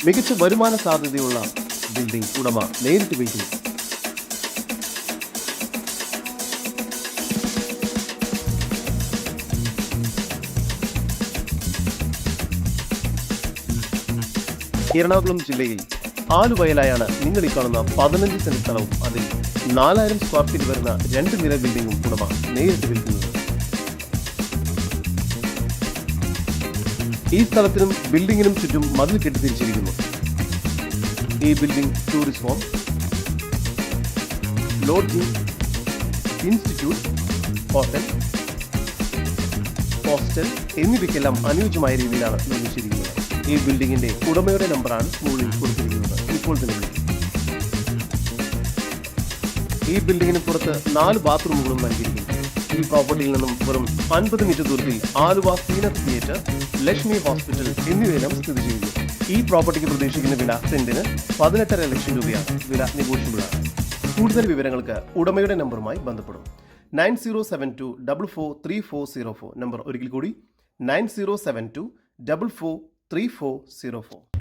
മികച്ച വരുമാന സാധ്യതയുള്ള ബിൽഡിംഗ് ഉടമ നേരിട്ട് വിളിക്കുന്നു. എറണാകുളം ജില്ലയിൽ ആലുവയലായാണ് നിങ്ങൾ ഈ കാണുന്ന 15 സെന്റ് സ്ഥലവും അതിൽ 4000 സ്ക്വയർ ഫീറ്റ് വരുന്ന 2 നില ബിൽഡിംഗും ഉടമ നേരിട്ട് വിൽക്കുന്നത്. ഈ സ്ഥലത്തിനും ബിൽഡിങ്ങിനും ചുറ്റും മതിൽ കെട്ടിത്തിരിച്ചിരിക്കുന്നു. ഈ building tourist home, lodging, institute, hotel, hostel എന്നിവയ്ക്കെല്ലാം അനുയോജ്യമായ രീതിയിലാണ് നിർമ്മിച്ചിരിക്കുന്നത്. ഈ ബിൽഡിംഗിന്റെ ഉടമയുടെ നമ്പറാണ് മുകളിൽ കൊടുത്തിരിക്കുന്നത്. ഇപ്പോൾ തന്നെ വിളിക്കും. ഈ ബിൽഡിംഗിന് പുറത്ത് 4 ബാത്റൂമുകളും നൽകിയിരിക്കുന്നു. ഈ പ്രോപ്പർട്ടിയിൽ നിന്നും വെറും 50 മീറ്റർ ദൂരത്തിൽ Aluva sinner theatre, Lakshmi hospital എന്നിവയെല്ലാം സ്ഥിതി ചെയ്യുന്നു. ഈ പ്രോപ്പർട്ടിക്ക് പ്രതീക്ഷിക്കുന്ന വില സെന്റിന് 18.5 ലക്ഷം രൂപയാണ്. വില നെഗോഷ്യബിളാണ്. കൂടുതൽ വിവരങ്ങൾക്ക് ഉടമയുടെ നമ്പറുമായി ബന്ധപ്പെടും. 9072443404. നമ്പർ ഒരിക്കൽ കൂടി 9072443404.